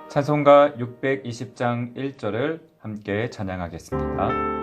찬송가 620장 1절을 함께 찬양하겠습니다.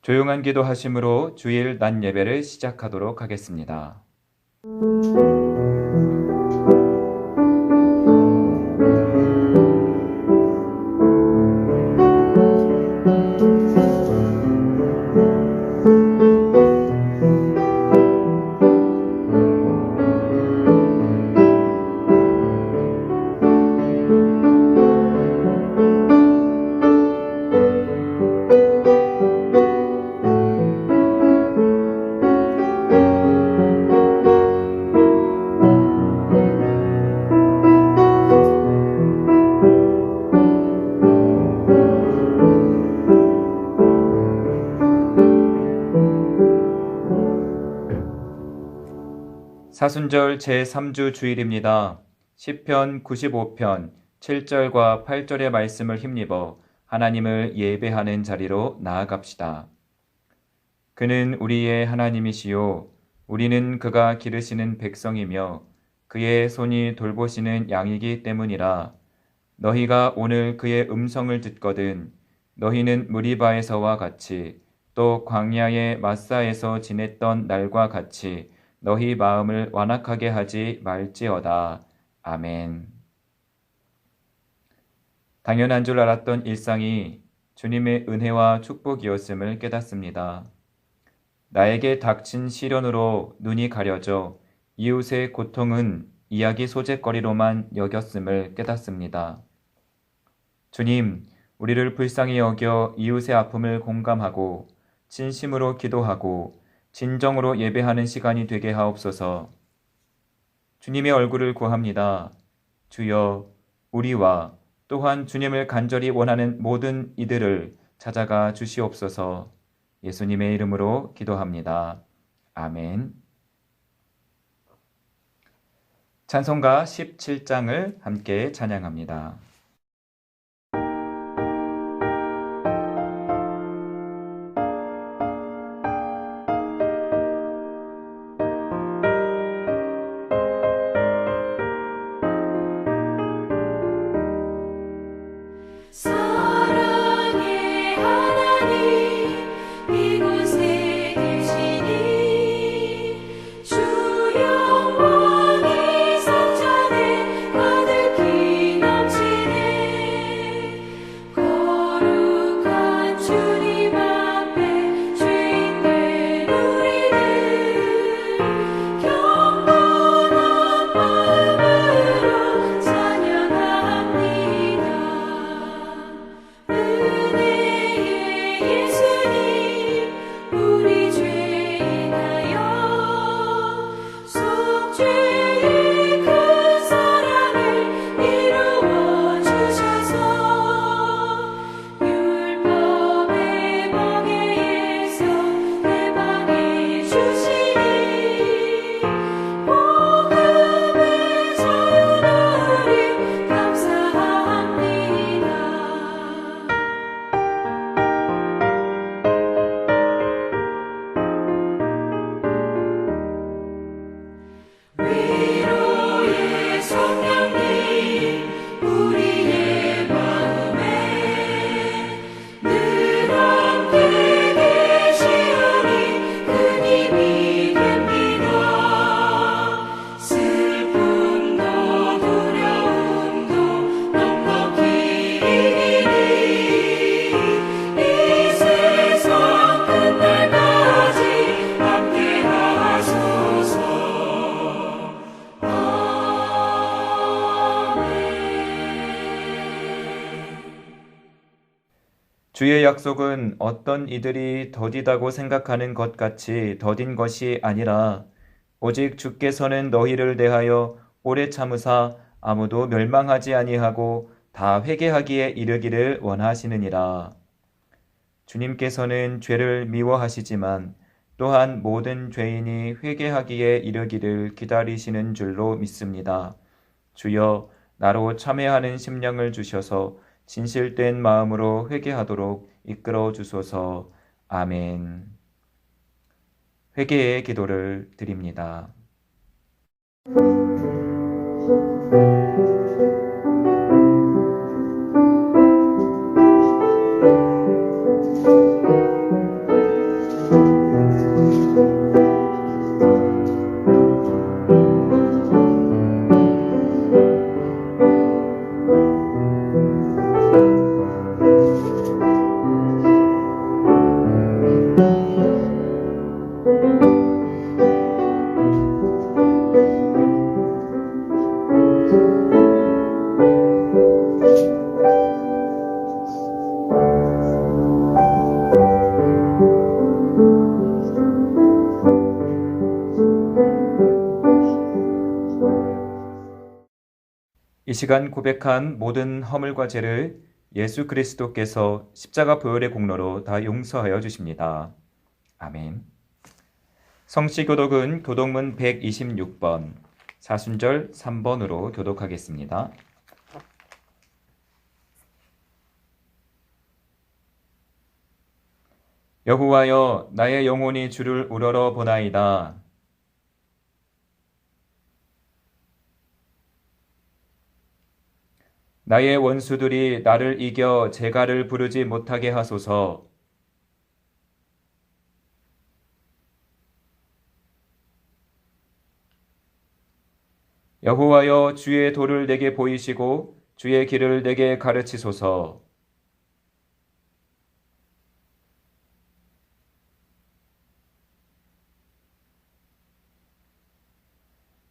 조용한 기도하심으로 주일 낮 예배를 시작하도록 하겠습니다. 사순절 제3주 주일입니다. 시편 95편 7절과 8절의 말씀을 힘입어 하나님을 예배하는 자리로 나아갑시다. 그는 우리의 하나님이시요 우리는 그가 기르시는 백성이며 그의 손이 돌보시는 양이기 때문이라. 너희가 오늘 그의 음성을 듣거든 너희는 무리바에서와 같이 또 광야의 마사에서 지냈던 날과 같이 너희 마음을 완악하게 하지 말지어다. 아멘. 당연한 줄 알았던 일상이 주님의 은혜와 축복이었음을 깨닫습니다. 나에게 닥친 시련으로 눈이 가려져 이웃의 고통은 이야기 소재거리로만 여겼음을 깨닫습니다. 주님, 우리를 불쌍히 여겨 이웃의 아픔을 공감하고 진심으로 기도하고 진정으로 예배하는 시간이 되게 하옵소서. 주님의 얼굴을 구합니다. 주여, 우리와 또한 주님을 간절히 원하는 모든 이들을 찾아가 주시옵소서. 예수님의 이름으로 기도합니다. 아멘. 찬송가 17장을 함께 찬양합니다. 영광이 성전에 가득히 넘치네. 주의 약속은 어떤 이들이 더디다고 생각하는 것 같이 더딘 것이 아니라 오직 주께서는 너희를 대하여 오래 참으사 아무도 멸망하지 아니하고 다 회개하기에 이르기를 원하시느니라. 주님께서는 죄를 미워하시지만 또한 모든 죄인이 회개하기에 이르기를 기다리시는 줄로 믿습니다. 주여, 나로 참회하는 심령을 주셔서 진실된 마음으로 회개하도록 이끌어 주소서. 아멘. 회개의 기도를 드립니다. 이 시간 고백한 모든 허물과 죄를 예수 그리스도께서 십자가 보혈의 공로로 다 용서하여 주십니다. 아멘. 성시교독은 교독문 126번, 사순절 3번으로 교독하겠습니다. 여호와여, 나의 영혼이 주를 우러러 보나이다. 나의 원수들이 나를 이겨 제가를 부르지 못하게 하소서. 여호와여, 주의 도를 내게 보이시고 주의 길을 내게 가르치소서.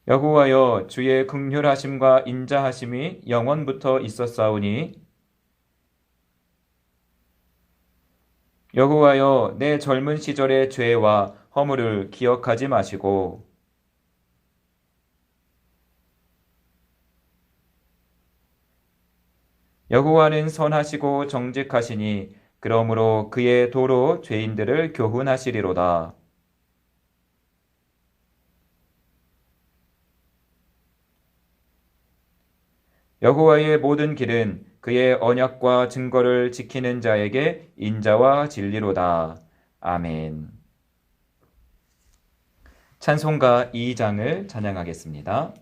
여호와여, 주의 긍휼하심과 인자하심이 영원부터 있었사오니 여호와여, 내 젊은 시절의 죄와 허물을 기억하지 마시고 여호와는 선하시고 정직하시니 그러므로 그의 도로 죄인들을 교훈하시리로다. 여호와의 모든 길은 그의 언약과 증거를 지키는 자에게 인자와 진리로다. 아멘. 찬송가 2장을 찬양하겠습니다.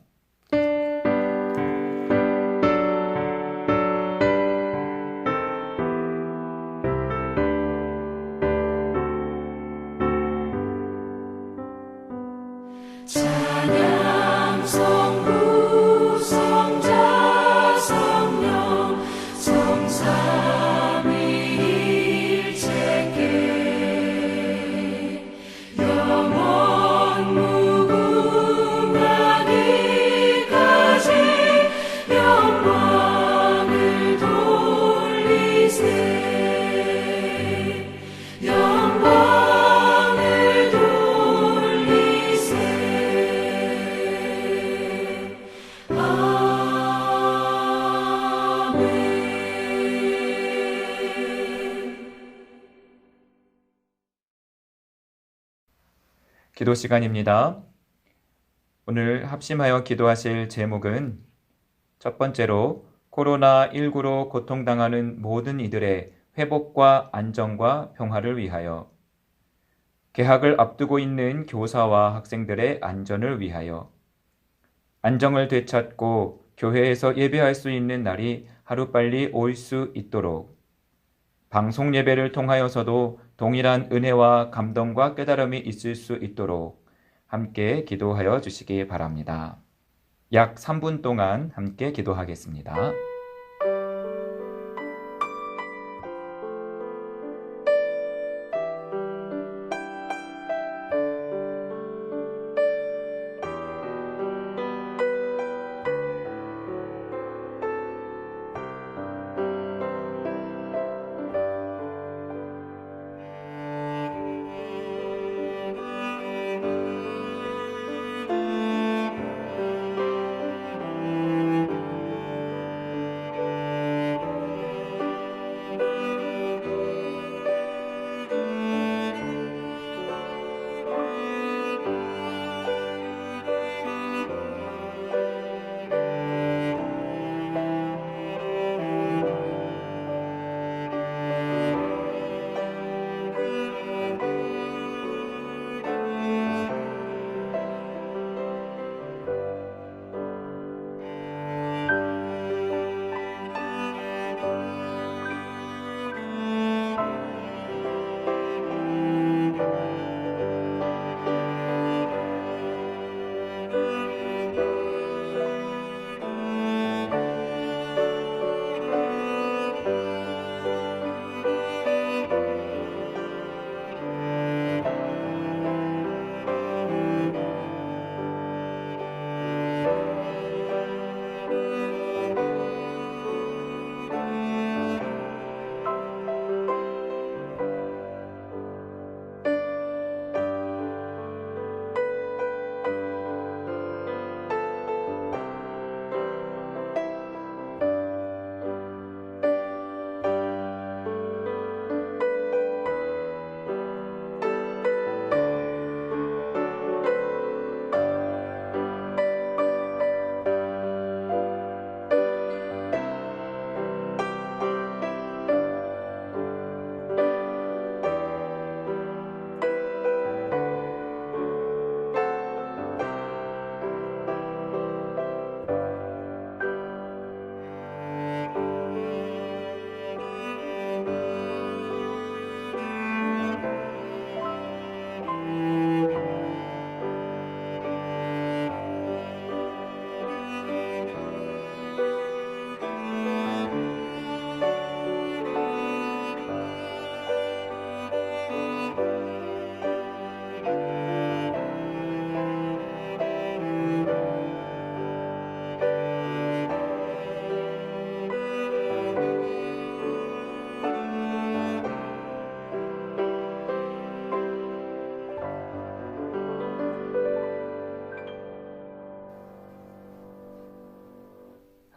기도 시간입니다. 오늘 합심하여 기도하실 제목은 첫 번째로 코로나19로 고통당하는 모든 이들의 회복과 안정과 평화를 위하여, 개학을 앞두고 있는 교사와 학생들의 안전을 위하여, 안정을 되찾고 교회에서 예배할 수 있는 날이 하루빨리 올 수 있도록, 방송 예배를 통하여서도 동일한 은혜와 감동과 깨달음이 있을 수 있도록 함께 기도하여 주시기 바랍니다. 약 3분 동안 함께 기도하겠습니다.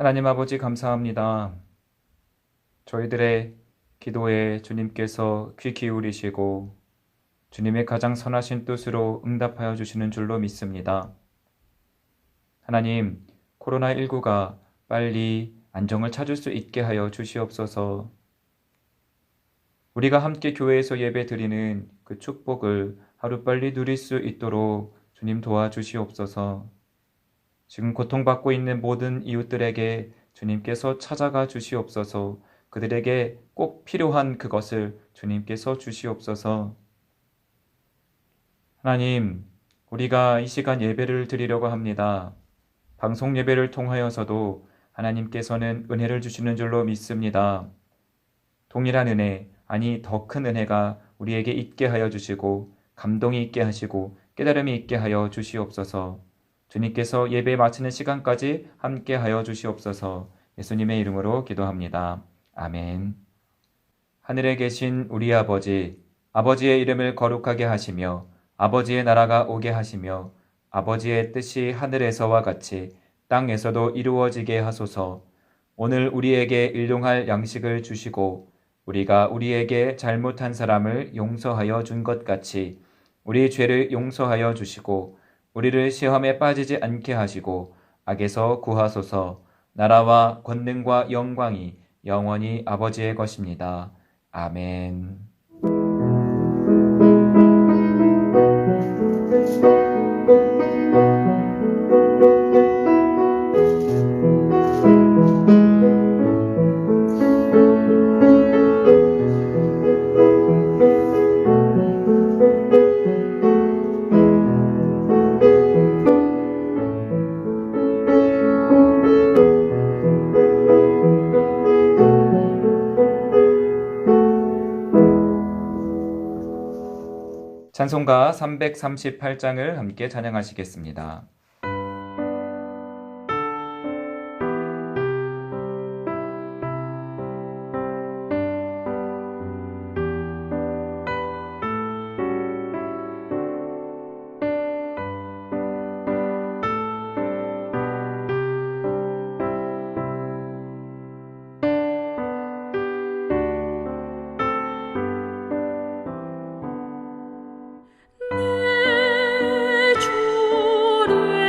하나님 아버지 감사합니다. 저희들의 기도에 주님께서 귀 기울이시고 주님의 가장 선하신 뜻으로 응답하여 주시는 줄로 믿습니다. 하나님, 코로나19가 빨리 안정을 찾을 수 있게 하여 주시옵소서. 우리가 함께 교회에서 예배 드리는 그 축복을 하루빨리 누릴 수 있도록 주님 도와주시옵소서. 지금 고통받고 있는 모든 이웃들에게 주님께서 찾아가 주시옵소서. 그들에게 꼭 필요한 그것을 주님께서 주시옵소서. 하나님, 우리가 이 시간 예배를 드리려고 합니다. 방송 예배를 통하여서도 하나님께서는 은혜를 주시는 줄로 믿습니다. 동일한 은혜, 아니 더 큰 은혜가 우리에게 있게 하여 주시고 감동이 있게 하시고 깨달음이 있게 하여 주시옵소서. 주님께서 예배 마치는 시간까지 함께 하여 주시옵소서. 예수님의 이름으로 기도합니다. 아멘. 하늘에 계신 우리 아버지, 아버지의 이름을 거룩하게 하시며 아버지의 나라가 오게 하시며 아버지의 뜻이 하늘에서와 같이 땅에서도 이루어지게 하소서. 오늘 우리에게 일용할 양식을 주시고 우리가 우리에게 잘못한 사람을 용서하여 준 것 같이 우리 죄를 용서하여 주시고 우리를 시험에 빠지지 않게 하시고 악에서 구하소서. 나라와 권능과 영광이 영원히 아버지의 것입니다. 아멘. 찬송가 338장을 함께 찬양하시겠습니다. 내 주를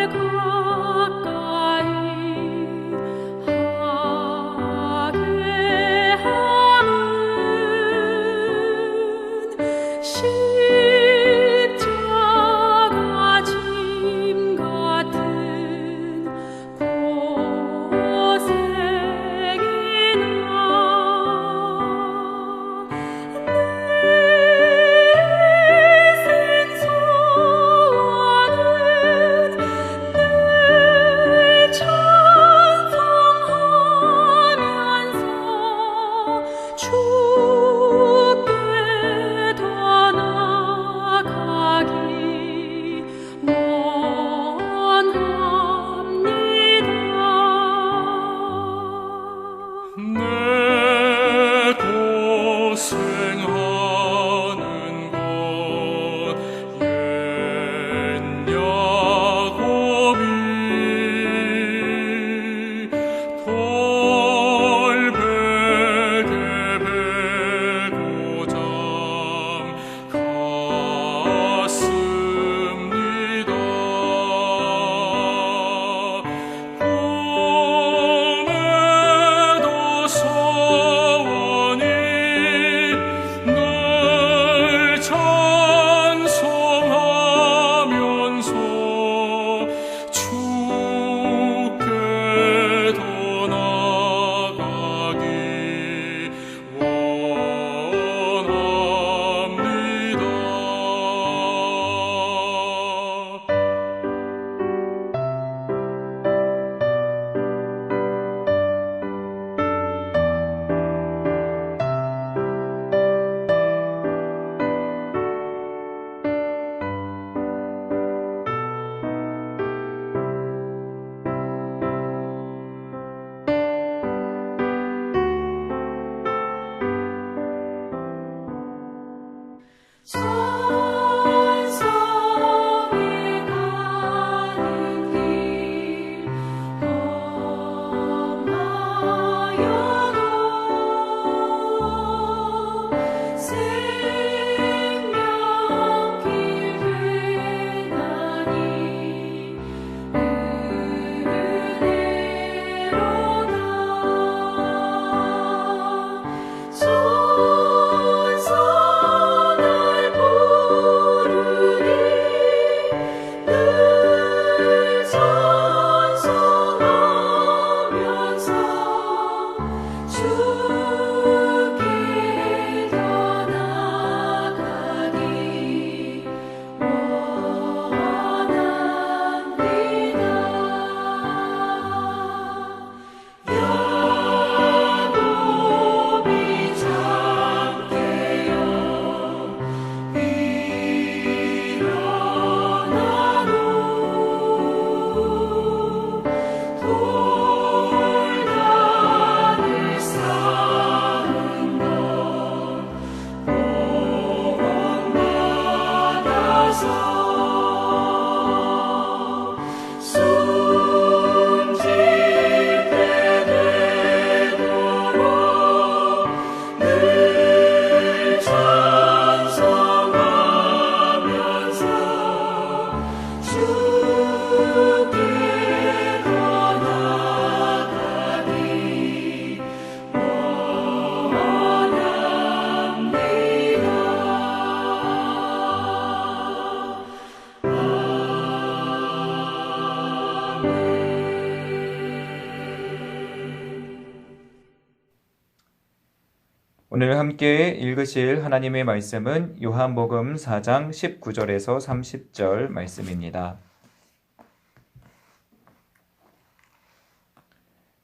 오늘 함께 읽으실 하나님의 말씀은 요한복음 4장 19절에서 30절 말씀입니다.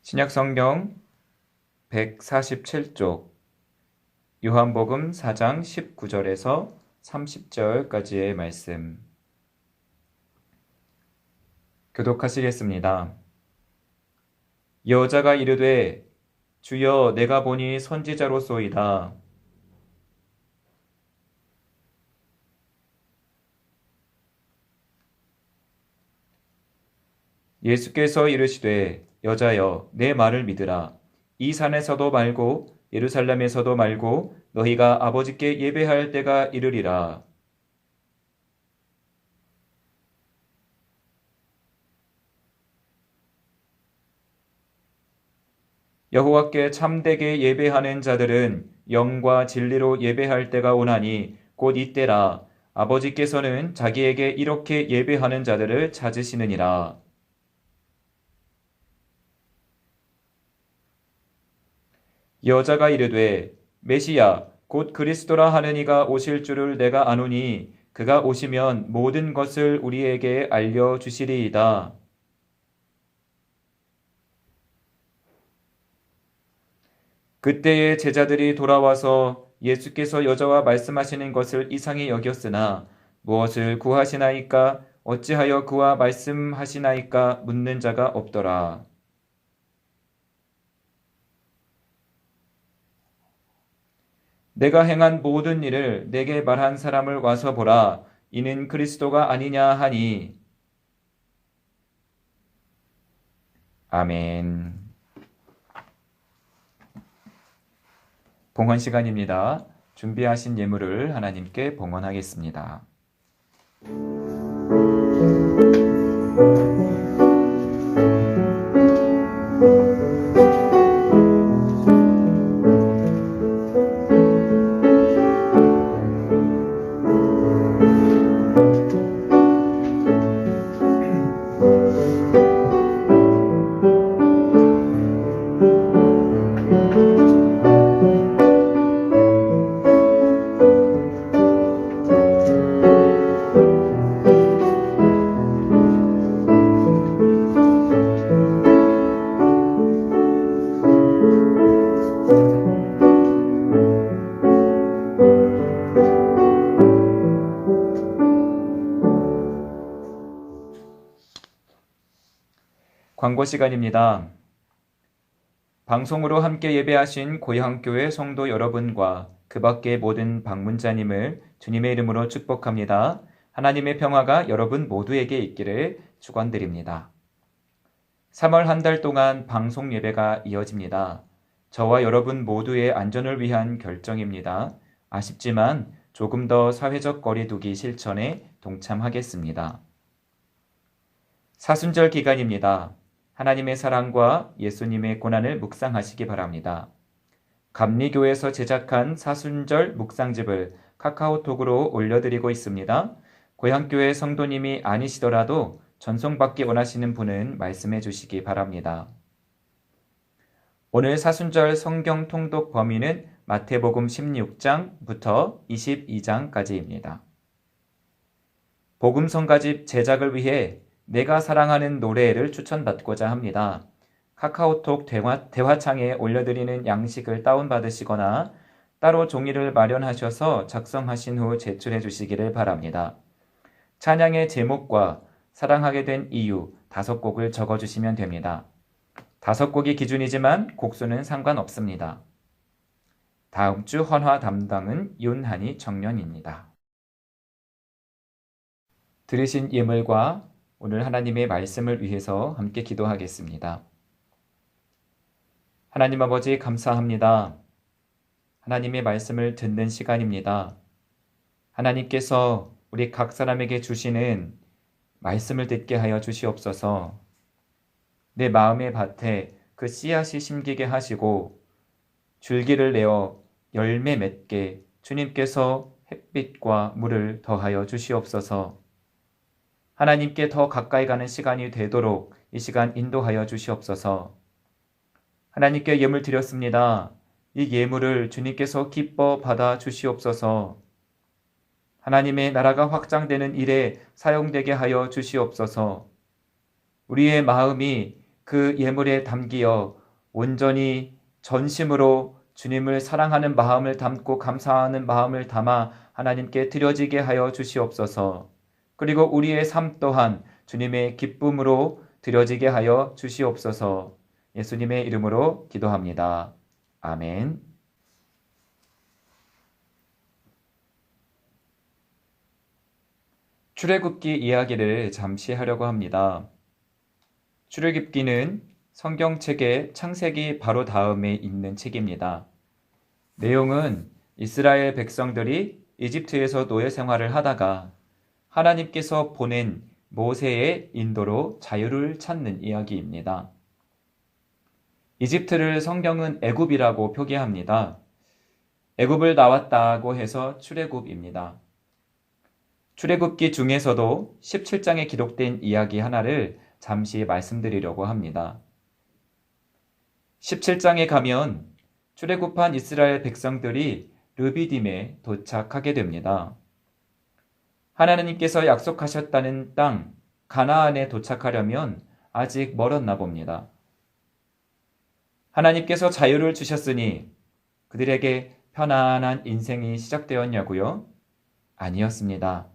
신약성경 147쪽 요한복음 4장 19절에서 30절까지의 말씀 교독하시겠습니다. 여자가 이르되 주여 내가 보니 선지자로소이다. 예수께서 이르시되 여자여 내 말을 믿으라. 이 산에서도 말고 예루살렘에서도 말고 너희가 아버지께 예배할 때가 이르리라. 여호와께 참되게 예배하는 자들은 영과 진리로 예배할 때가 오나니 곧 이때라. 아버지께서는 자기에게 이렇게 예배하는 자들을 찾으시느니라. 여자가 이르되 메시야 곧 그리스도라 하는 이가 오실 줄을 내가 아노니 그가 오시면 모든 것을 우리에게 알려주시리이다. 그때의 제자들이 돌아와서 예수께서 여자와 말씀하시는 것을 이상히 여겼으나 무엇을 구하시나이까 어찌하여 그와 말씀하시나이까 묻는 자가 없더라. 내가 행한 모든 일을 내게 말한 사람을 와서 보라. 이는 그리스도가 아니냐 하니. 아멘. 봉헌 시간입니다. 준비하신 예물을 하나님께 봉헌하겠습니다. 광고 시간입니다. 방송으로 함께 예배하신 고향교회 성도 여러분과 그 밖의 모든 방문자님을 주님의 이름으로 축복합니다. 하나님의 평화가 여러분 모두에게 있기를 축원드립니다. 3월 한 달 동안 방송 예배가 이어집니다. 저와 여러분 모두의 안전을 위한 결정입니다. 아쉽지만 조금 더 사회적 거리두기 실천에 동참하겠습니다. 사순절 기간입니다. 하나님의 사랑과 예수님의 고난을 묵상하시기 바랍니다. 감리교에서 제작한 사순절 묵상집을 카카오톡으로 올려드리고 있습니다. 고향교회 성도님이 아니시더라도 전송받기 원하시는 분은 말씀해 주시기 바랍니다. 오늘 사순절 성경 통독 범위는 마태복음 16장부터 22장까지입니다. 복음성가집 제작을 위해 내가 사랑하는 노래를 추천받고자 합니다. 카카오톡 대화창에 올려드리는 양식을 다운받으시거나 따로 종이를 마련하셔서 작성하신 후 제출해 주시기를 바랍니다. 찬양의 제목과 사랑하게 된 이유 5곡을 적어주시면 됩니다. 5곡이 기준이지만 곡수는 상관없습니다. 다음 주 헌화 담당은 윤한희 청년입니다. 들으신 예물과 오늘 하나님의 말씀을 위해서 함께 기도하겠습니다. 하나님 아버지 감사합니다. 하나님의 말씀을 듣는 시간입니다. 하나님께서 우리 각 사람에게 주시는 말씀을 듣게 하여 주시옵소서. 내 마음의 밭에 그 씨앗이 심기게 하시고 줄기를 내어 열매 맺게 주님께서 햇빛과 물을 더하여 주시옵소서. 하나님께 더 가까이 가는 시간이 되도록 이 시간 인도하여 주시옵소서. 하나님께 예물 드렸습니다. 이 예물을 주님께서 기뻐 받아 주시옵소서. 하나님의 나라가 확장되는 일에 사용되게 하여 주시옵소서. 우리의 마음이 그 예물에 담기어 온전히 전심으로 주님을 사랑하는 마음을 담고 감사하는 마음을 담아 하나님께 드려지게 하여 주시옵소서. 그리고 우리의 삶 또한 주님의 기쁨으로 드려지게 하여 주시옵소서. 예수님의 이름으로 기도합니다. 아멘. 출애굽기 이야기를 잠시 하려고 합니다. 출애굽기는 성경책의 창세기 바로 다음에 있는 책입니다. 내용은 이스라엘 백성들이 이집트에서 노예 생활을 하다가 하나님께서 보낸 모세의 인도로 자유를 찾는 이야기입니다. 이집트를 성경은 애굽이라고 표기합니다. 애굽을 나왔다고 해서 출애굽입니다. 출애굽기 중에서도 17장에 기록된 이야기 하나를 잠시 말씀드리려고 합니다. 17장에 가면 출애굽한 이스라엘 백성들이 르비딤에 도착하게 됩니다. 하나님께서 약속하셨다는 땅 가나안에 도착하려면 아직 멀었나 봅니다. 하나님께서 자유를 주셨으니 그들에게 편안한 인생이 시작되었냐고요? 아니었습니다.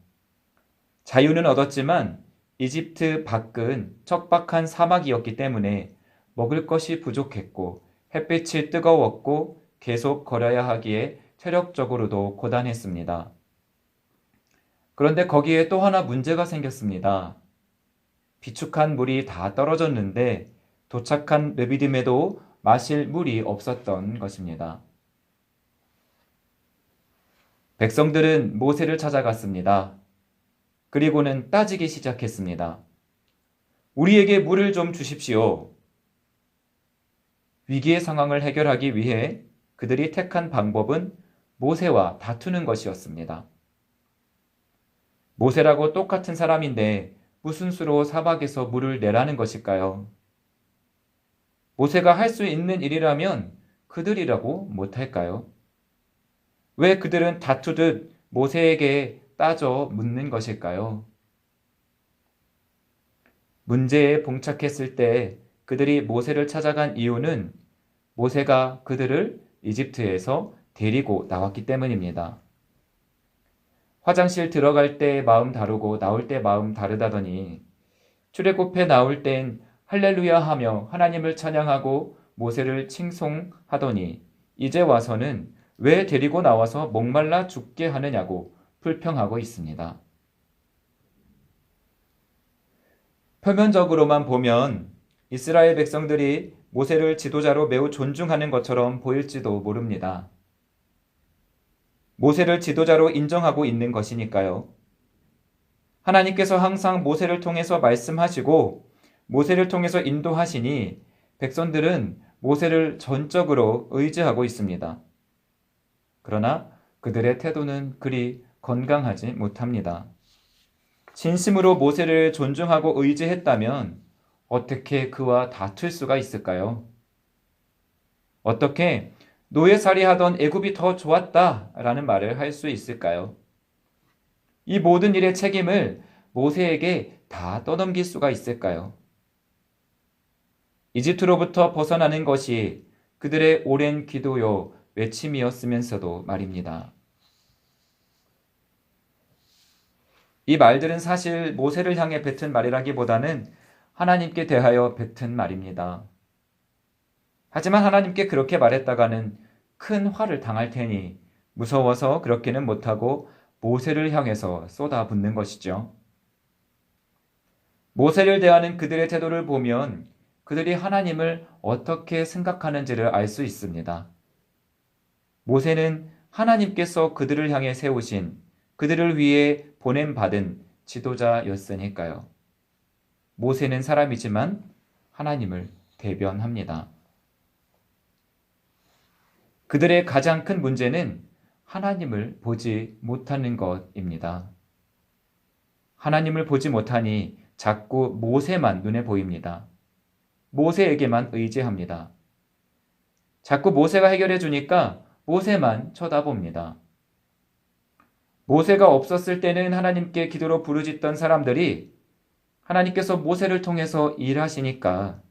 자유는 얻었지만 이집트 밖은 척박한 사막이었기 때문에 먹을 것이 부족했고 햇빛이 뜨거웠고 계속 걸어야 하기에 체력적으로도 고단했습니다. 그런데 거기에 또 하나 문제가 생겼습니다. 비축한 물이 다 떨어졌는데 도착한 르비딤에도 마실 물이 없었던 것입니다. 백성들은 모세를 찾아갔습니다. 그리고는 따지기 시작했습니다. 우리에게 물을 좀 주십시오. 위기의 상황을 해결하기 위해 그들이 택한 방법은 모세와 다투는 것이었습니다. 모세라고 똑같은 사람인데 무슨 수로 사막에서 물을 내라는 것일까요? 모세가 할 수 있는 일이라면 그들이라고 못할까요? 왜 그들은 다투듯 모세에게 따져 묻는 것일까요? 문제에 봉착했을 때 그들이 모세를 찾아간 이유는 모세가 그들을 이집트에서 데리고 나왔기 때문입니다. 화장실 들어갈 때 마음 다르고 나올 때 마음 다르다더니 출애굽해 나올 땐 할렐루야 하며 하나님을 찬양하고 모세를 칭송하더니 이제 와서는 왜 데리고 나와서 목말라 죽게 하느냐고 불평하고 있습니다. 표면적으로만 보면 이스라엘 백성들이 모세를 지도자로 매우 존중하는 것처럼 보일지도 모릅니다. 모세를 지도자로 인정하고 있는 것이니까요. 하나님께서 항상 모세를 통해서 말씀하시고 모세를 통해서 인도하시니 백성들은 모세를 전적으로 의지하고 있습니다. 그러나 그들의 태도는 그리 건강하지 못합니다. 진심으로 모세를 존중하고 의지했다면 어떻게 그와 다툴 수가 있을까요? 어떻게 노예살이 하던 애굽이 더 좋았다라는 말을 할 수 있을까요? 이 모든 일의 책임을 모세에게 다 떠넘길 수가 있을까요? 이집트로부터 벗어나는 것이 그들의 오랜 기도요 외침이었으면서도 말입니다. 이 말들은 사실 모세를 향해 뱉은 말이라기보다는 하나님께 대하여 뱉은 말입니다. 하지만 하나님께 그렇게 말했다가는 큰 화를 당할 테니 무서워서 그렇게는 못하고 모세를 향해서 쏟아붓는 것이죠. 모세를 대하는 그들의 태도를 보면 그들이 하나님을 어떻게 생각하는지를 알 수 있습니다. 모세는 하나님께서 그들을 향해 세우신 그들을 위해 보냄받은 지도자였으니까요. 모세는 사람이지만 하나님을 대변합니다. 그들의 가장 큰 문제는 하나님을 보지 못하는 것입니다. 하나님을 보지 못하니 자꾸 모세만 눈에 보입니다. 모세에게만 의지합니다. 자꾸 모세가 해결해 주니까 모세만 쳐다봅니다. 모세가 없었을 때는 하나님께 기도로 부르짖던 사람들이 하나님께서 모세를 통해서 일하시니까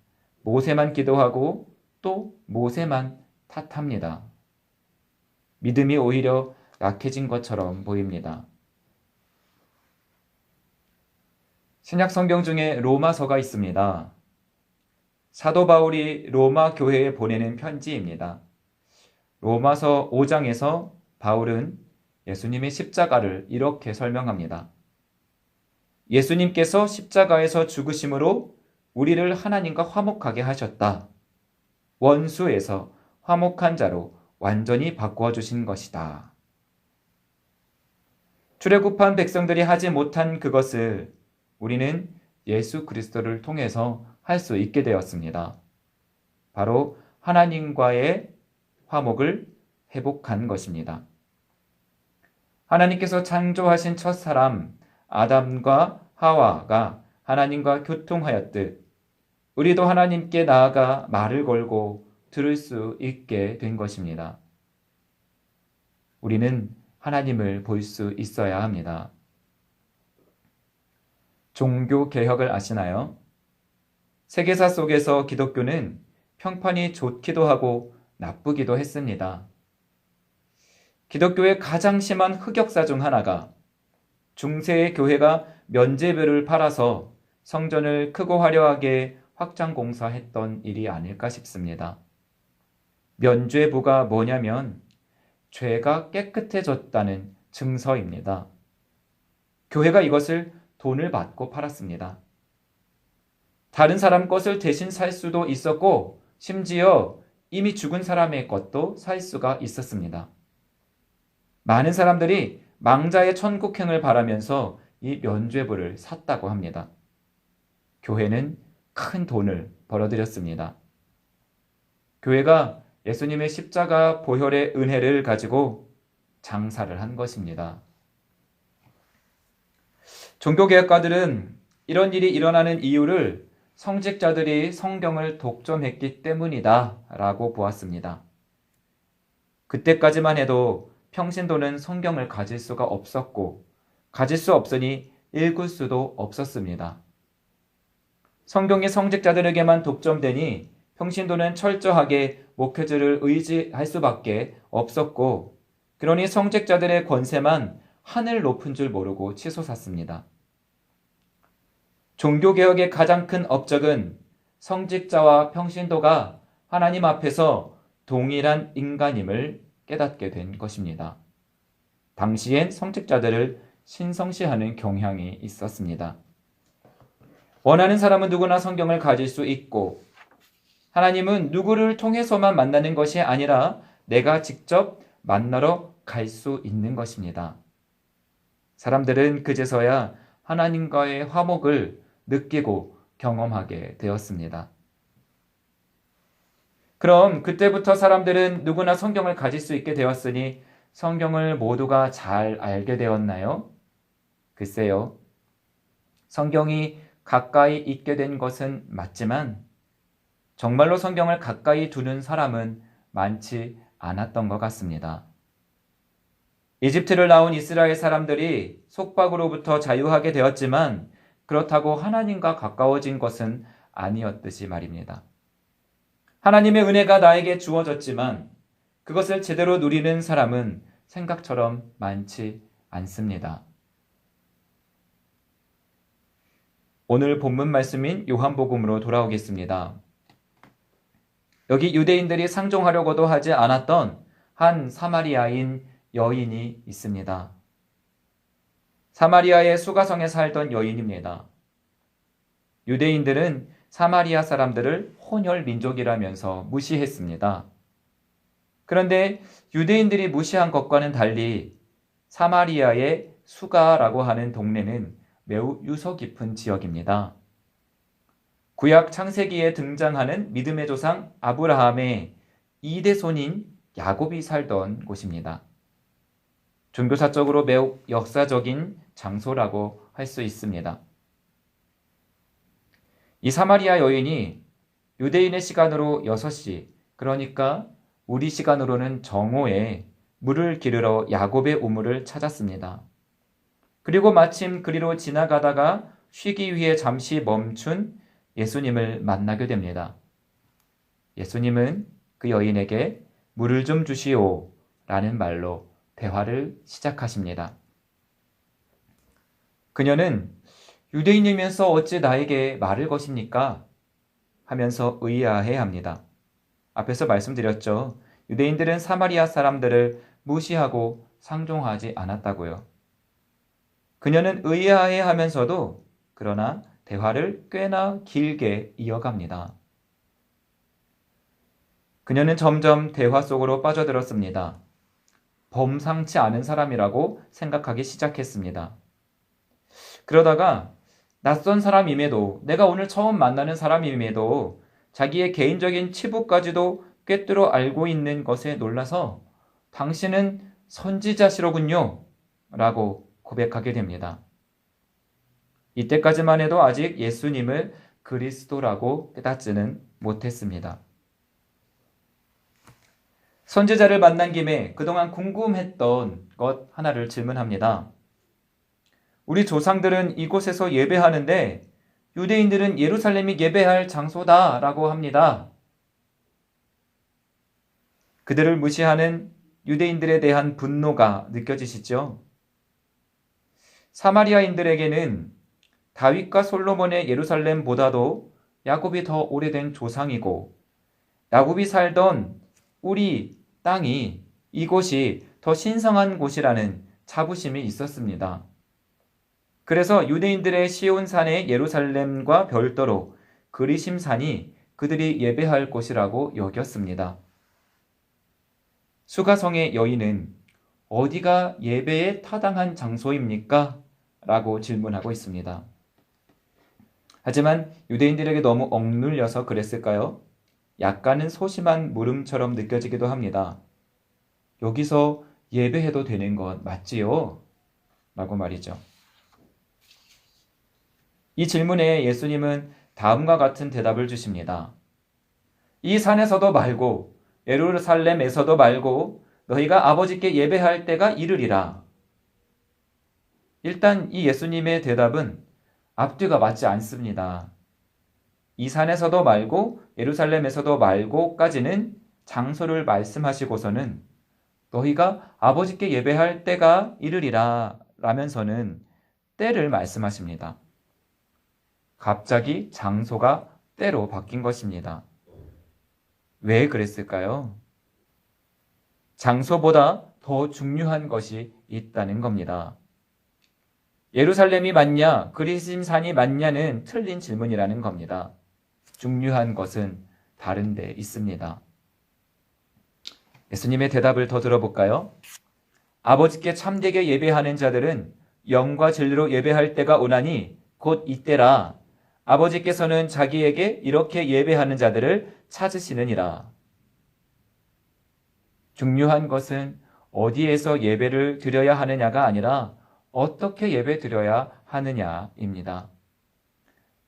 모세만 기도하고 또 모세만 탓합니다. 믿음이 오히려 약해진 것처럼 보입니다. 신약 성경 중에 로마서가 있습니다. 사도 바울이 로마 교회에 보내는 편지입니다. 로마서 5장에서 바울은 예수님의 십자가를 이렇게 설명합니다. 예수님께서 십자가에서 죽으심으로 우리를 하나님과 화목하게 하셨다. 원수에서 화목한 자로 완전히 바꾸어 주신 것이다. 출애굽한 백성들이 하지 못한 그것을 우리는 예수 그리스도를 통해서 할 수 있게 되었습니다. 바로 하나님과의 화목을 회복한 것입니다. 하나님께서 창조하신 첫 사람 아담과 하와가 하나님과 교통하였듯 우리도 하나님께 나아가 말을 걸고 들을 수 있게 된 것입니다. 우리는 하나님을 볼 수 있어야 합니다. 종교 개혁을 아시나요? 세계사 속에서 기독교는 평판이 좋기도 하고 나쁘기도 했습니다. 기독교의 가장 심한 흑역사 중 하나가 중세의 교회가 면죄부를 팔아서 성전을 크고 화려하게 확장 공사했던 일이 아닐까 싶습니다. 면죄부가 뭐냐면 죄가 깨끗해졌다는 증서입니다. 교회가 이것을 돈을 받고 팔았습니다. 다른 사람 것을 대신 살 수도 있었고 심지어 이미 죽은 사람의 것도 살 수가 있었습니다. 많은 사람들이 망자의 천국행을 바라면서 이 면죄부를 샀다고 합니다. 교회는 큰 돈을 벌어들였습니다. 교회가 예수님의 십자가 보혈의 은혜를 가지고 장사를 한 것입니다. 종교개혁가들은 이런 일이 일어나는 이유를 성직자들이 성경을 독점했기 때문이다 라고 보았습니다. 그때까지만 해도 평신도는 성경을 가질 수가 없었고 가질 수 없으니 읽을 수도 없었습니다. 성경이 성직자들에게만 독점되니 평신도는 철저하게 목회자를 의지할 수밖에 없었고 그러니 성직자들의 권세만 하늘 높은 줄 모르고 치솟았습니다. 종교개혁의 가장 큰 업적은 성직자와 평신도가 하나님 앞에서 동일한 인간임을 깨닫게 된 것입니다. 당시엔 성직자들을 신성시하는 경향이 있었습니다. 원하는 사람은 누구나 성경을 가질 수 있고 하나님은 누구를 통해서만 만나는 것이 아니라 내가 직접 만나러 갈 수 있는 것입니다. 사람들은 그제서야 하나님과의 화목을 느끼고 경험하게 되었습니다. 그럼 그때부터 사람들은 누구나 성경을 가질 수 있게 되었으니 성경을 모두가 잘 알게 되었나요? 글쎄요. 성경이 가까이 있게 된 것은 맞지만 정말로 성경을 가까이 두는 사람은 많지 않았던 것 같습니다. 이집트를 나온 이스라엘 사람들이 속박으로부터 자유하게 되었지만 그렇다고 하나님과 가까워진 것은 아니었듯이 말입니다. 하나님의 은혜가 나에게 주어졌지만 그것을 제대로 누리는 사람은 생각처럼 많지 않습니다. 오늘 본문 말씀인 요한복음으로 돌아오겠습니다. 여기 유대인들이 상종하려고도 하지 않았던 한 사마리아인 여인이 있습니다. 사마리아의 수가성에 살던 여인입니다. 유대인들은 사마리아 사람들을 혼혈 민족이라면서 무시했습니다. 그런데 유대인들이 무시한 것과는 달리 사마리아의 수가라고 하는 동네는 매우 유서 깊은 지역입니다. 구약 창세기에 등장하는 믿음의 조상 아브라함의 2대 손인 야곱이 살던 곳입니다. 종교사적으로 매우 역사적인 장소라고 할 수 있습니다. 이 사마리아 여인이 유대인의 시간으로 6시, 그러니까 우리 시간으로는 정오에 물을 기르러 야곱의 우물을 찾았습니다. 그리고 마침 그리로 지나가다가 쉬기 위해 잠시 멈춘 예수님을 만나게 됩니다. 예수님은 그 여인에게 물을 좀 주시오 라는 말로 대화를 시작하십니다. 그녀는 유대인이면서 어찌 나에게 말을 거십니까? 하면서 의아해합니다. 앞에서 말씀드렸죠. 유대인들은 사마리아 사람들을 무시하고 상종하지 않았다고요. 그녀는 의아해하면서도 그러나 대화를 꽤나 길게 이어갑니다. 그녀는 점점 대화 속으로 빠져들었습니다. 범상치 않은 사람이라고 생각하기 시작했습니다. 그러다가 낯선 사람임에도, 내가 오늘 처음 만나는 사람임에도 자기의 개인적인 치부까지도 꿰뚫어 알고 있는 것에 놀라서 당신은 선지자시로군요 라고 고백하게 됩니다. 이때까지만 해도 아직 예수님을 그리스도라고 깨닫지는 못했습니다. 선지자를 만난 김에 그동안 궁금했던 것 하나를 질문합니다. 우리 조상들은 이곳에서 예배하는데 유대인들은 예루살렘이 예배할 장소다라고 합니다. 그들을 무시하는 유대인들에 대한 분노가 느껴지시죠? 사마리아인들에게는 다윗과 솔로몬의 예루살렘보다도 야곱이 더 오래된 조상이고 야곱이 살던 우리 땅이, 이곳이 더 신성한 곳이라는 자부심이 있었습니다. 그래서 유대인들의 시온산의 예루살렘과 별도로 그리심산이 그들이 예배할 곳이라고 여겼습니다. 수가성의 여인은 어디가 예배에 타당한 장소입니까? 라고 질문하고 있습니다. 하지만 유대인들에게 너무 억눌려서 그랬을까요? 약간은 소심한 물음처럼 느껴지기도 합니다. 여기서 예배해도 되는 것 맞지요? 라고 말이죠. 이 질문에 예수님은 다음과 같은 대답을 주십니다. 이 산에서도 말고 예루살렘에서도 말고 너희가 아버지께 예배할 때가 이르리라. 일단 이 예수님의 대답은 앞뒤가 맞지 않습니다. 이 산에서도 말고 예루살렘에서도 말고까지는 장소를 말씀하시고서는 너희가 아버지께 예배할 때가 이르리라 라면서는 때를 말씀하십니다. 갑자기 장소가 때로 바뀐 것입니다. 왜 그랬을까요? 장소보다 더 중요한 것이 있다는 겁니다. 예루살렘이 맞냐, 그리심산이 맞냐는 틀린 질문이라는 겁니다. 중요한 것은 다른 데 있습니다. 예수님의 대답을 더 들어볼까요? 아버지께 참되게 예배하는 자들은 영과 진리로 예배할 때가 오나니 곧 이때라. 아버지께서는 자기에게 이렇게 예배하는 자들을 찾으시느니라. 중요한 것은 어디에서 예배를 드려야 하느냐가 아니라 어떻게 예배 드려야 하느냐입니다.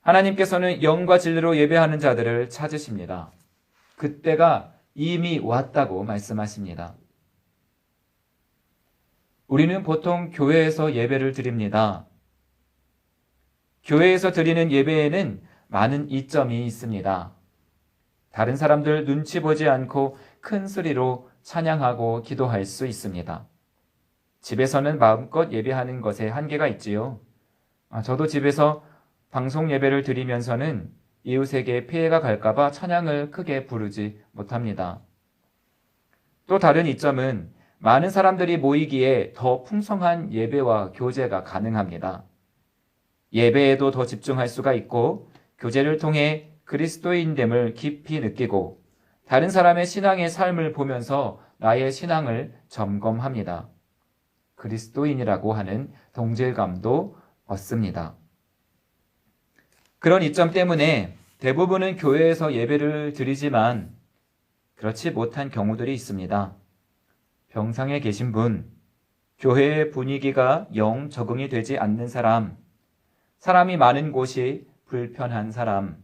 하나님께서는 영과 진리로 예배하는 자들을 찾으십니다. 그때가 이미 왔다고 말씀하십니다. 우리는 보통 교회에서 예배를 드립니다. 교회에서 드리는 예배에는 많은 이점이 있습니다. 다른 사람들 눈치 보지 않고 큰 소리로 찬양하고 기도할 수 있습니다. 집에서는 마음껏 예배하는 것에 한계가 있지요. 저도 집에서 방송 예배를 드리면서는 이웃에게 피해가 갈까봐 찬양을 크게 부르지 못합니다. 또 다른 이점은 많은 사람들이 모이기에 더 풍성한 예배와 교제가 가능합니다. 예배에도 더 집중할 수가 있고 교제를 통해 그리스도인됨을 깊이 느끼고 다른 사람의 신앙의 삶을 보면서 나의 신앙을 점검합니다. 그리스도인이라고 하는 동질감도 얻습니다. 그런 이점 때문에 대부분은 교회에서 예배를 드리지만 그렇지 못한 경우들이 있습니다. 병상에 계신 분, 교회의 분위기가 영 적응이 되지 않는 사람, 사람이 많은 곳이 불편한 사람,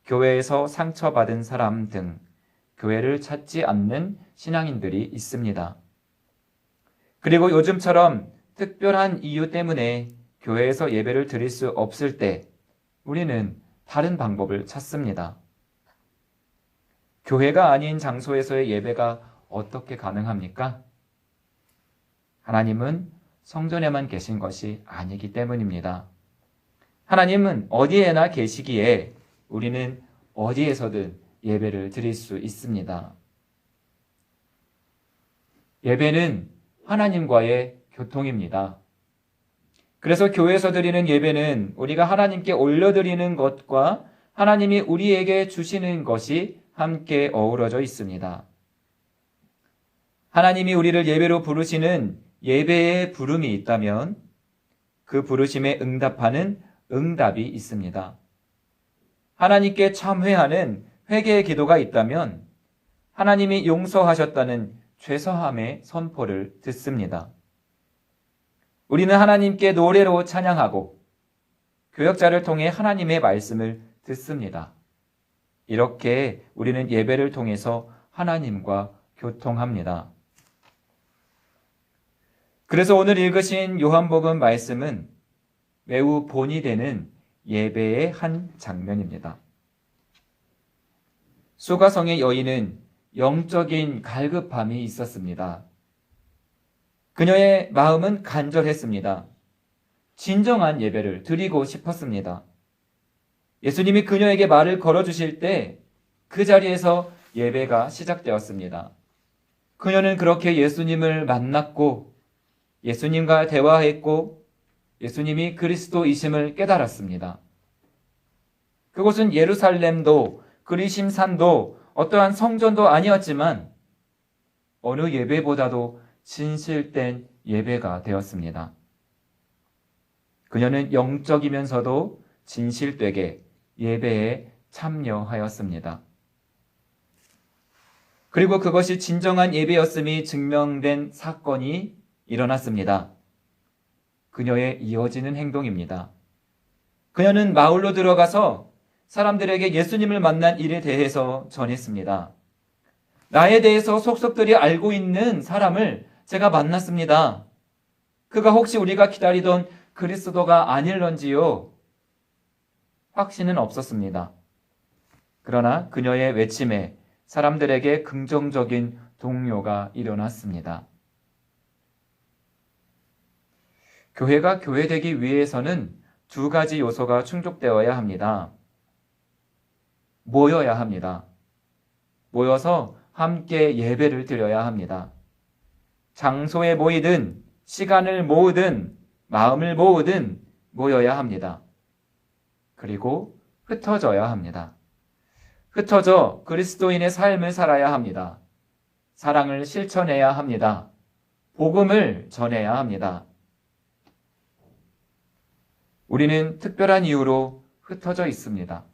교회에서 상처받은 사람 등 교회를 찾지 않는 신앙인들이 있습니다. 그리고 요즘처럼 특별한 이유 때문에 교회에서 예배를 드릴 수 없을 때 우리는 다른 방법을 찾습니다. 교회가 아닌 장소에서의 예배가 어떻게 가능합니까? 하나님은 성전에만 계신 것이 아니기 때문입니다. 하나님은 어디에나 계시기에 우리는 어디에서든 예배를 드릴 수 있습니다. 예배는 하나님과의 교통입니다. 그래서 교회에서 드리는 예배는 우리가 하나님께 올려드리는 것과 하나님이 우리에게 주시는 것이 함께 어우러져 있습니다. 하나님이 우리를 예배로 부르시는 예배의 부름이 있다면 그 부르심에 응답하는 응답이 있습니다. 하나님께 참회하는 회개의 기도가 있다면 하나님이 용서하셨다는 죄사함의 선포를 듣습니다. 우리는 하나님께 노래로 찬양하고 교역자를 통해 하나님의 말씀을 듣습니다. 이렇게 우리는 예배를 통해서 하나님과 교통합니다. 그래서 오늘 읽으신 요한복음 말씀은 매우 본이 되는 예배의 한 장면입니다. 수가성의 여인은 영적인 갈급함이 있었습니다. 그녀의 마음은 간절했습니다. 진정한 예배를 드리고 싶었습니다. 예수님이 그녀에게 말을 걸어주실 때 그 자리에서 예배가 시작되었습니다. 그녀는 그렇게 예수님을 만났고 예수님과 대화했고 예수님이 그리스도이심을 깨달았습니다. 그곳은 예루살렘도 그리심산도 어떠한 성전도 아니었지만 어느 예배보다도 진실된 예배가 되었습니다. 그녀는 영적이면서도 진실되게 예배에 참여하였습니다. 그리고 그것이 진정한 예배였음이 증명된 사건이 일어났습니다. 그녀의 이어지는 행동입니다. 그녀는 마을로 들어가서 사람들에게 예수님을 만난 일에 대해서 전했습니다. 나에 대해서 속속들이 알고 있는 사람을 제가 만났습니다. 그가 혹시 우리가 기다리던 그리스도가 아닐런지요? 확신은 없었습니다. 그러나 그녀의 외침에 사람들에게 긍정적인 동요가 일어났습니다. 교회가 교회되기 위해서는 두 가지 요소가 충족되어야 합니다. 모여야 합니다. 모여서 함께 예배를 드려야 합니다. 장소에 모이든 시간을 모으든 마음을 모으든 모여야 합니다. 그리고 흩어져야 합니다. 흩어져 그리스도인의 삶을 살아야 합니다. 사랑을 실천해야 합니다. 복음을 전해야 합니다. 우리는 특별한 이유로 흩어져 있습니다.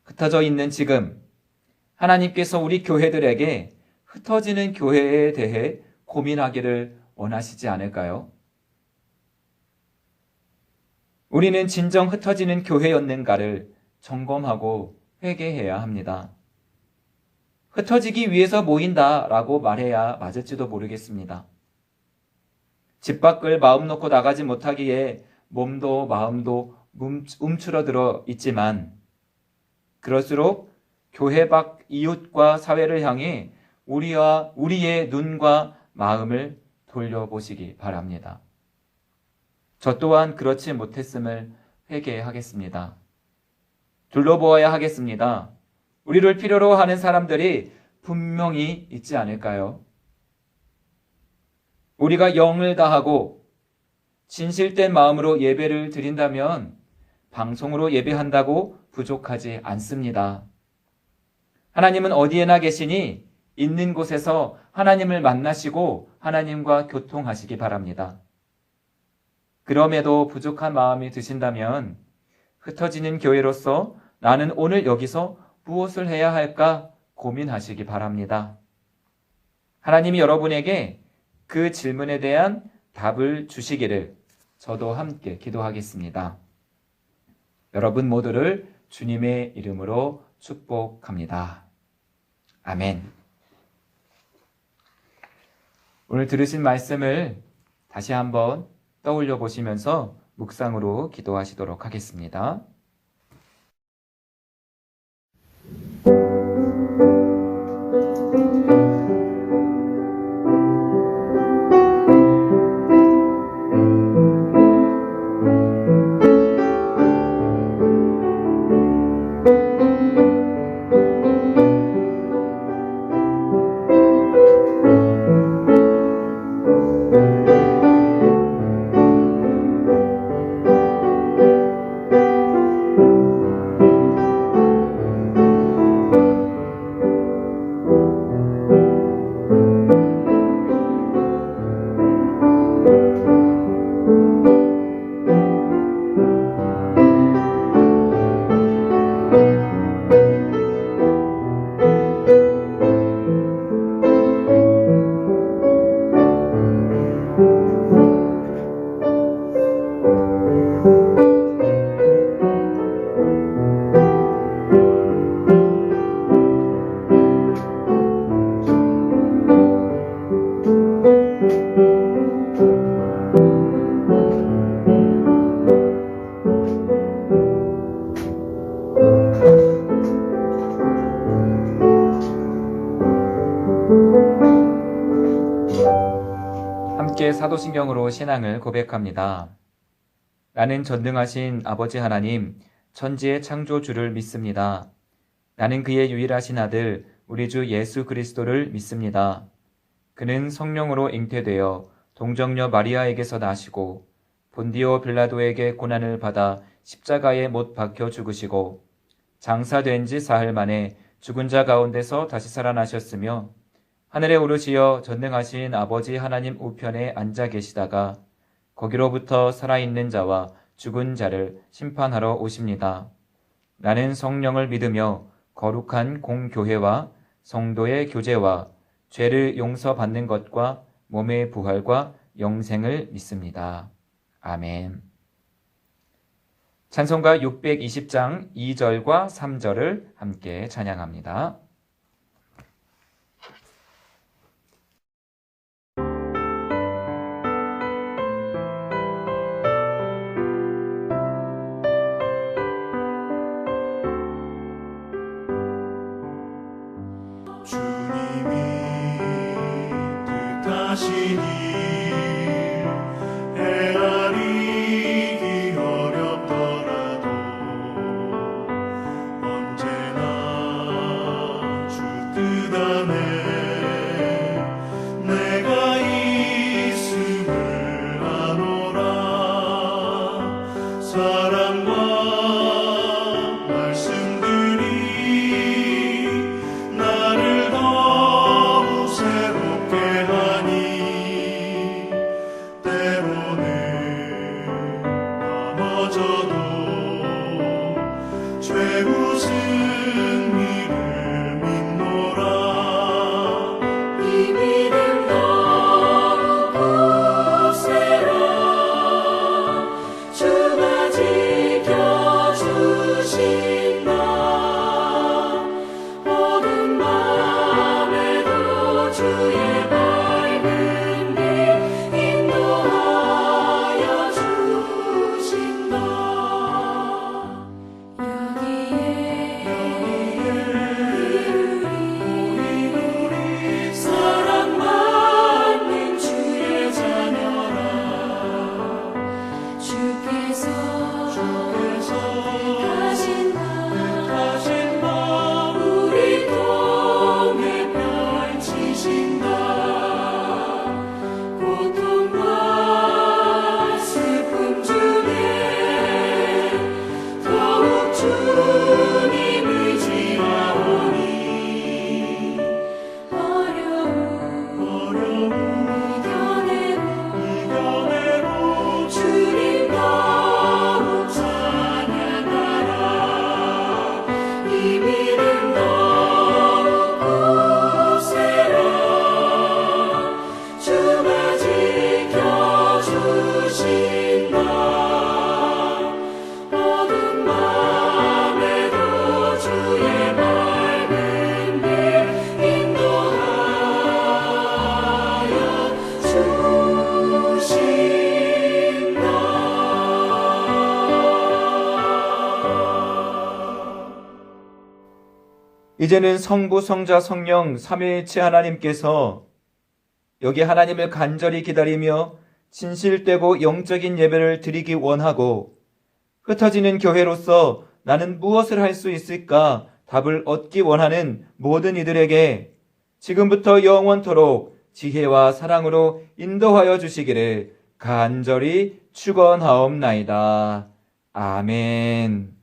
흩어져 있는 지금 하나님께서 우리 교회들에게 흩어지는 교회에 대해 고민하기를 원하시지 않을까요? 우리는 진정 흩어지는 교회였는가를 점검하고 회개해야 합니다. 흩어지기 위해서 모인다라고 말해야 맞을지도 모르겠습니다. 집 밖을 마음 놓고 나가지 못하기에 몸도 마음도 움츠러들어 있지만 그럴수록 교회 밖 이웃과 사회를 향해 우리의 눈과 마음을 돌려보시기 바랍니다. 저 또한 그렇지 못했음을 회개하겠습니다. 둘러보아야 하겠습니다. 우리를 필요로 하는 사람들이 분명히 있지 않을까요? 우리가 영을 다하고 진실된 마음으로 예배를 드린다면 방송으로 예배한다고 부족하지 않습니다. 하나님은 어디에나 계시니 있는 곳에서 하나님을 만나시고 하나님과 교통하시기 바랍니다. 그럼에도 부족한 마음이 드신다면 흩어지는 교회로서 나는 오늘 여기서 무엇을 해야 할까 고민하시기 바랍니다. 하나님이 여러분에게 그 질문에 대한 답을 주시기를 저도 함께 기도하겠습니다. 여러분 모두를 주님의 이름으로 축복합니다. 아멘. 오늘 들으신 말씀을 다시 한번 떠올려 보시면서 묵상으로 기도하시도록 하겠습니다. 함께 사도신경으로 신앙을 고백합니다. 나는 전능하신 아버지 하나님, 천지의 창조주를 믿습니다. 나는 그의 유일하신 아들, 우리 주 예수 그리스도를 믿습니다. 그는 성령으로 잉태되어 동정녀 마리아에게서 나시고 본디오 빌라도에게 고난을 받아 십자가에 못 박혀 죽으시고 장사된 지 사흘 만에 죽은 자 가운데서 다시 살아나셨으며 하늘에 오르시어 전능하신 아버지 하나님 우편에 앉아 계시다가 거기로부터 살아있는 자와 죽은 자를 심판하러 오십니다. 나는 성령을 믿으며 거룩한 공교회와 성도의 교제와 죄를 용서받는 것과 몸의 부활과 영생을 믿습니다. 아멘. 찬송가 620장 2절과 3절을 함께 찬양합니다. 주님이 뜻하시니 헤아리기 어렵더라도 언제나 주 뜻 안에 내가 있음을 아노라. 사랑과 말씀들이 나를 더욱 새롭게 하니 때로는 넘어져도 최후 승리를 믿노라. 이제는 성부, 성자, 성령 삼위일체 하나님께서 여기 하나님을 간절히 기다리며 진실되고 영적인 예배를 드리기 원하고 흩어지는 교회로서 나는 무엇을 할 수 있을까 답을 얻기 원하는 모든 이들에게 지금부터 영원토록 지혜와 사랑으로 인도하여 주시기를 간절히 축원하옵나이다. 아멘.